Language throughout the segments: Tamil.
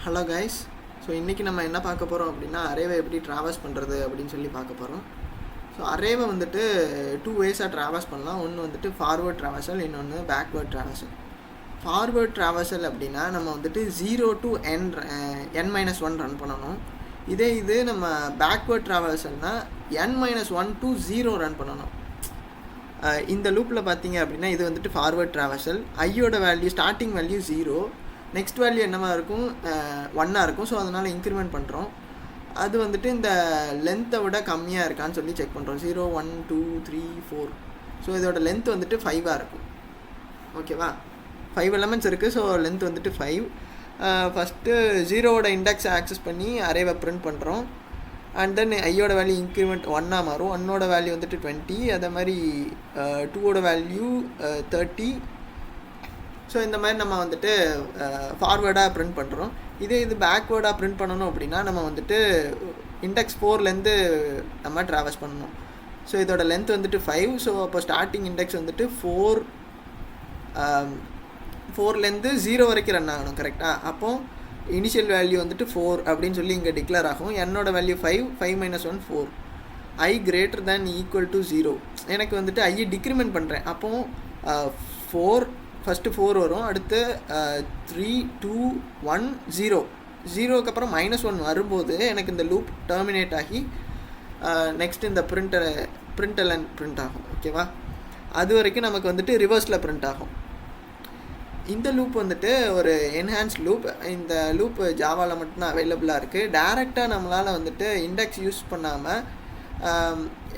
Hello guys. ஸோ இன்றைக்கி நம்ம என்ன பார்க்க போகிறோம் அப்படின்னா, அரேவை எப்படி ட்ராவல்ஸ் பண்ணுறது அப்படின்னு சொல்லி பார்க்க போகிறோம். ஸோ அரேவை வந்துட்டு 2 வேஸாக ட்ராவல்ஸ் பண்ணலாம். ஒன்று வந்துட்டு ஃபார்வேர்ட் ட்ராவல்சல், இன்னொன்று பேக்வேர்ட் ட்ராவல்சல். ஃபார்வேர்ட் ட்ராவல்சல் அப்படின்னா நம்ம வந்துட்டு 0 to n-1 ரன் பண்ணணும். இது நம்ம பேக்வேர்ட் ட்ராவல்சல்னால் n-1 to 0 ரன் பண்ணணும். இந்த லூப்பில் பார்த்தீங்க அப்படின்னா இது வந்துட்டு ஃபார்வேர்ட் ட்ராவல்சல். ஐயோட value starting value 0, next value என்னவா இருக்கும், 1ஆக இருக்கும். ஸோ அதனால் இன்க்ரிமெண்ட் பண்ணுறோம். அது வந்துட்டு இந்த லென்த்தை விட கம்மியாக இருக்கான்னு சொல்லி செக் பண்ணுறோம். 0, 1, 2, 3, 4. ஸோ இதோட லென்த் வந்துட்டு 5ஆக இருக்கும். ஓகேவா, 5 எலமெண்ட்ஸ் இருக்குது. ஸோ லென்த் வந்துட்டு 5. ஃபஸ்ட்டு 0வோட இண்டெக்ஸை ஆக்சஸ் பண்ணி அரேவை பிரிண்ட் பண்ணுறோம். அண்ட் தென் ஐயோட வேல்யூ இன்க்ரிமெண்ட் 1ஆக மாறும். 1ஓட வேல்யூ வந்துட்டு 20, அதே மாதிரி 2ஓட வேல்யூ 30. ஸோ இந்த மாதிரி நம்ம வந்துட்டு ஃபார்வேர்டாக ப்ரிண்ட் பண்ணுறோம். இது பேக்வேர்டாக ப்ரிண்ட் பண்ணணும் அப்படின்னா நம்ம வந்துட்டு இண்டெக்ஸ் 4லேருந்து நம்ம ட்ராவல்ஸ் பண்ணணும். ஸோ இதோட லென்த் வந்துட்டு 5. ஸோ அப்போ ஸ்டார்டிங் இண்டெக்ஸ் வந்துட்டு 4லேருந்து 0 வரைக்கும் ரன் ஆகணும். கரெக்டாக? அப்போது இனிஷியல் வேல்யூ வந்துட்டு 4 அப்படின்னு சொல்லி இங்கே டிக்ளேர் ஆகும். என்னோட value 5, 5 - 1 4. I greater than equal to 0. எனக்கு வந்துட்டு ஐ டிக்ரிமெண்ட் பண்ணுறேன். அப்போது 4 ஃபஸ்ட்டு 4 வரும். அடுத்து 3, 2, 1, 0. 0க்கு அப்புறம் -1 வரும்போது எனக்கு இந்த லூப் டெர்மினேட் ஆகி நெக்ஸ்ட் இந்த பிரிண்டலன் பிரிண்ட் ஆகும். ஓகேவா, அது வரைக்கும் நமக்கு வந்துட்டு ரிவர்ஸில் பிரிண்ட் ஆகும். இந்த லூப் வந்துட்டு ஒரு என்ஹான்ஸ் லூப். இந்த லூப் ஜாவாவில் மட்டும்தான் அவைலபிளாக இருக்குது. டேரெக்டாக நம்மளால் வந்துட்டு இண்டெக்ஸ் யூஸ் பண்ணாமல்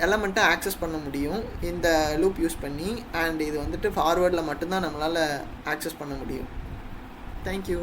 எலமெண்ட்டை ஆக்சஸ் பண்ண முடியும் இந்த லூப் யூஸ் பண்ணி. அண்ட் இது வந்துட்டு ஃபார்வேர்டில் மட்டும்தான் நம்மளால் ஆக்சஸ் பண்ண முடியும். தேங்க்யூ.